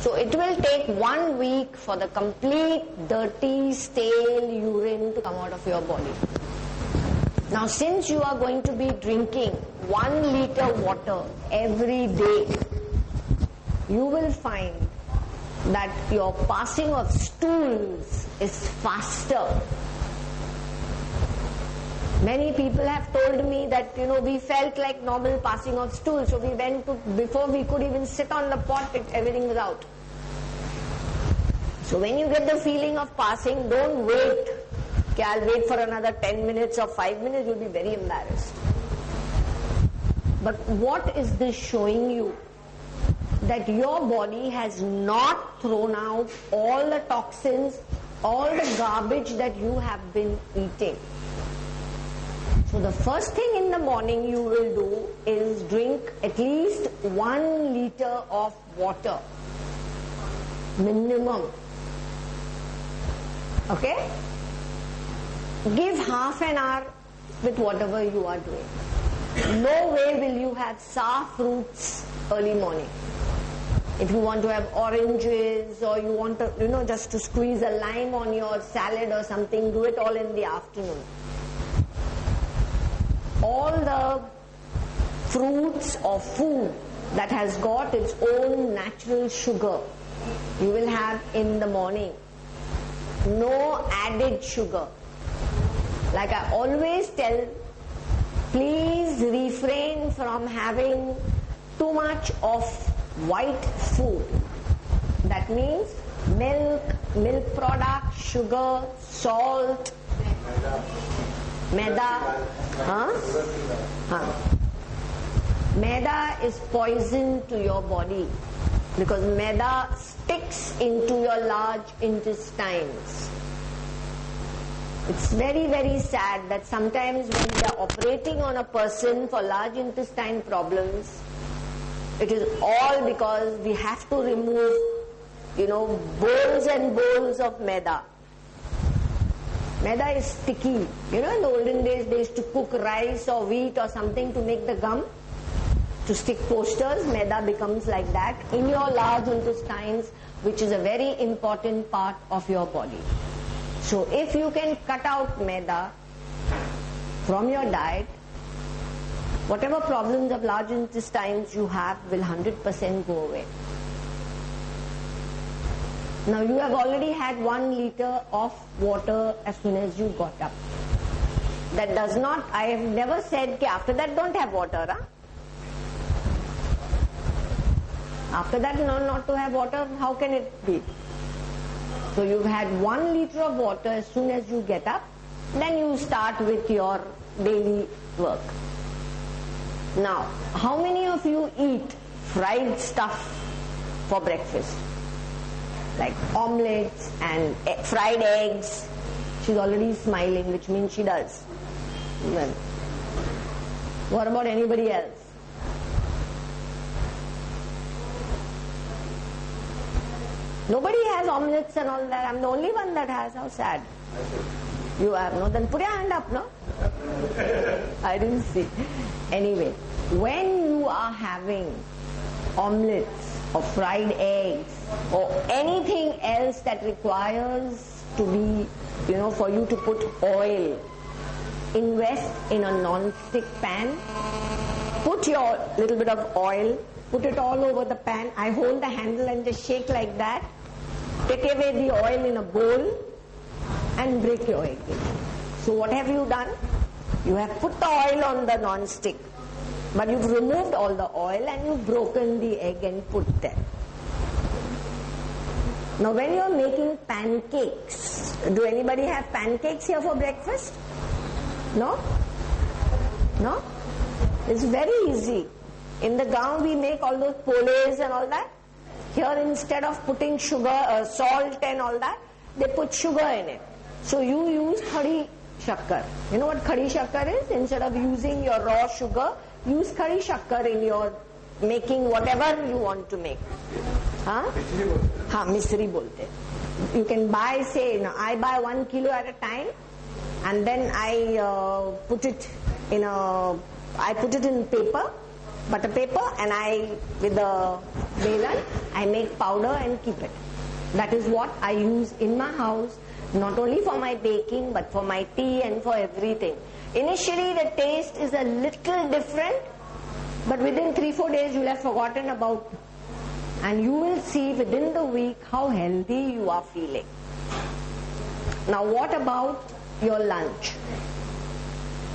So it will take 1 week for the complete dirty, stale urine to come out of your body. Now since you are going to be drinking 1 liter water every day, you will find that your passing of stools is faster. Many people have told me that, we felt like normal passing of stool. So we went to, before we could even sit on the pot, everything was out. So when you get the feeling of passing, don't wait. Okay, I'll wait for another 10 minutes or 5 minutes, you'll be very embarrassed. But what is this showing you? That your body has not thrown out all the toxins, all the garbage that you have been eating. So the first thing in the morning you will do is drink at least 1 liter of water. Minimum. Okay? Give half an hour with whatever you are doing. No way will you have sour fruits early morning. If you want to have oranges or you want to, just to squeeze a lime on your salad or something, do it all in the afternoon. All the fruits or food that has got its own natural sugar, you will have in the morning. No added sugar. Like I always tell, please refrain from having too much of white food. That means milk products, sugar, salt, maida. Maida is poison to your body because maida sticks into your large intestines. It's very, very sad that sometimes when they are operating on a person for large intestine problems, it is all because we have to remove, bowls and bowls of maida. Maida is sticky. In the olden days they used to cook rice or wheat or something to make the gum, to stick posters. Maida becomes like that in your large intestines, which is a very important part of your body. So if you can cut out maida from your diet, whatever problems of large intestines you have will 100% go away. Now you have already had 1 liter of water as soon as you got up. That does not, I have never said that after that don't have water. Huh? After that not to have water, how can it be? So you've had 1 liter of water as soon as you get up, then you start with your daily work. Now, how many of you eat fried stuff for breakfast? Like omelets and fried eggs. She's already smiling, which means she does. Well, what about anybody else? Nobody has omelets and all that. I'm the only one that has. How sad. You have, no? Then put your hand up, no? I didn't see. Anyway, when you are having omelets or fried eggs or anything else that requires to be, for you to put oil, invest in a non-stick pan. Put your little bit of oil, put it all over the pan. I hold the handle and just shake like that. Take away the oil in a bowl and break your egg. So what have you done? You have put the oil on the non-stick, but you've removed all the oil and you've broken the egg and put there. Now when you're making pancakes, do anybody have pancakes here for breakfast? No? No? It's very easy. In the Gaon we make all those poles and all that. Here instead of putting sugar, salt and all that, they put sugar in it. So you use khadi shakkar. You know what khadi shakkar is? Instead of using your raw sugar, use khadi shakkar in your making whatever you want to make. Huh? Misri bolte. You can buy, say, I buy 1 kilo at a time, and then I put it in butter paper, and with the belan, I make powder and keep it. That is what I use in my house, not only for my baking but for my tea and for everything. Initially the taste is a little different, but within 3-4 days you will have forgotten about, and you will see within the week how healthy you are feeling. Now what about your lunch?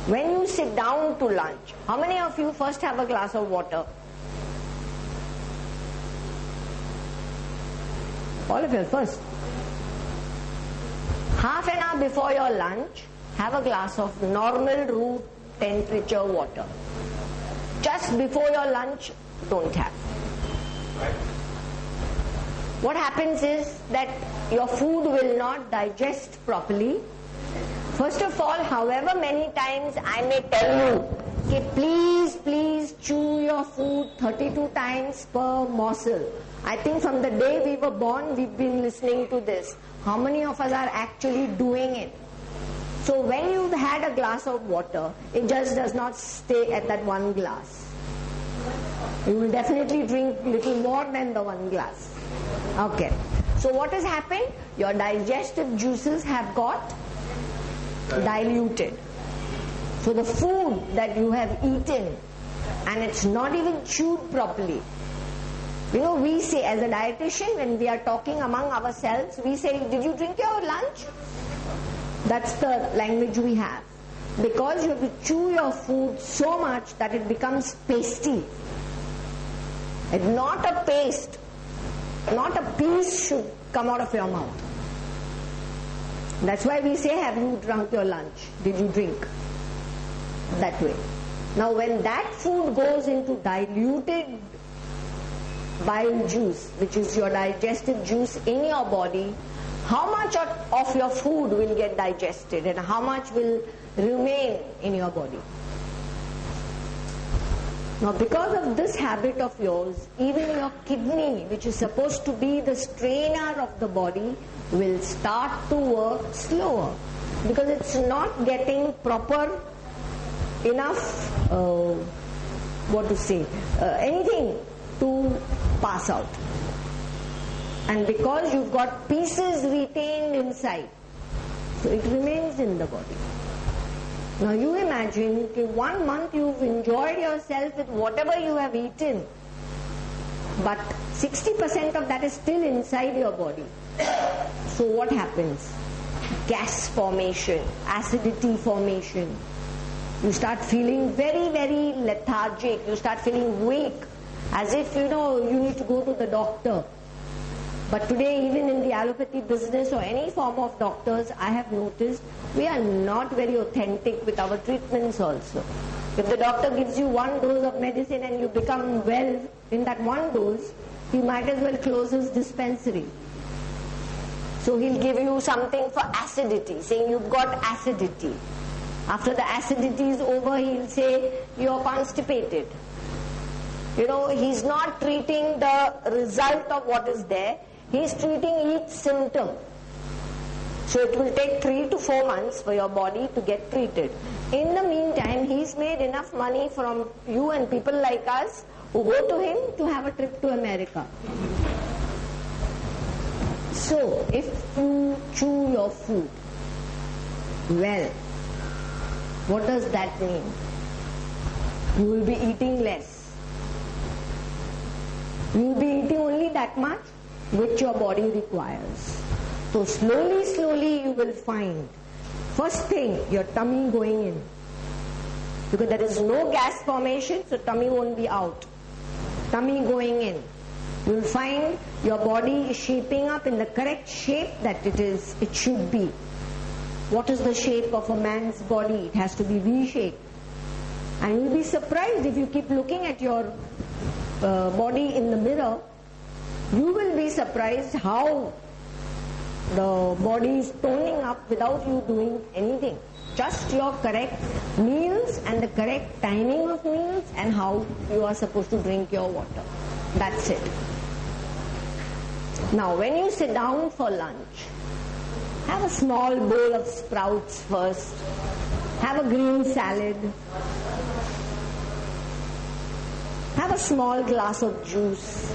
When you sit down to lunch, how many of you first have a glass of water? All of you first. Half an hour before your lunch, have a glass of normal room temperature water. Just before your lunch, don't have. What happens is that your food will not digest properly. First of all, however many times I may tell you, okay, please chew your food 32 times per morsel. I think from the day we were born, we've been listening to this. How many of us are actually doing it? So when you've had a glass of water, it just does not stay at that one glass. You will definitely drink little more than the one glass. Okay. So what has happened? Your digestive juices have got diluted. So the food that you have eaten, and it's not even chewed properly. You know, we say as a dietitian, when we are talking among ourselves, we say, did you drink your lunch? That's the language we have. Because you have to chew your food so much that it becomes pasty. It's not a paste. Not a piece should come out of your mouth. That's why we say, have you drunk your lunch? Did you drink? That way. Now when that food goes into diluted bile juice, which is your digestive juice in your body, how much of your food will get digested and how much will remain in your body? Now because of this habit of yours, even your kidney, which is supposed to be the strainer of the body, will start to work slower because it's not getting proper enough, anything to pass out. And because you've got pieces retained inside, so it remains in the body. Now you imagine, 1 month you've enjoyed yourself with whatever you have eaten, but 60% of that is still inside your body. So what happens? Gas formation, acidity formation. You start feeling very, very lethargic. You start feeling weak, as if you need to go to the doctor. But today, even in the allopathy business or any form of doctors, I have noticed we are not very authentic with our treatments also. If the doctor gives you 1 dose of medicine and you become well in that 1 dose, he might as well close his dispensary. So he'll give you something for acidity, saying you've got acidity. After the acidity is over, he'll say you're constipated. He's not treating the result of what is there. He's treating each symptom. So it will take 3 to 4 months for your body to get treated. In the meantime, he's made enough money from you and people like us who go to him to have a trip to America. So if you chew your food well, what does that mean? You will be eating less. You will be eating only that much which your body requires. So slowly you will find, first thing, your tummy going in. Because there is no gas formation, so tummy won't be out. Tummy going in. You will find your body is shaping up in the correct shape that it should be. What is the shape of a man's body? It has to be V-shaped. And you'll be surprised if you keep looking at your body in the mirror. You will be surprised how the body is toning up without you doing anything. Just your correct meals and the correct timing of meals and how you are supposed to drink your water. That's it. Now when you sit down for lunch, have a small bowl of sprouts first. Have a green salad. Have a small glass of juice.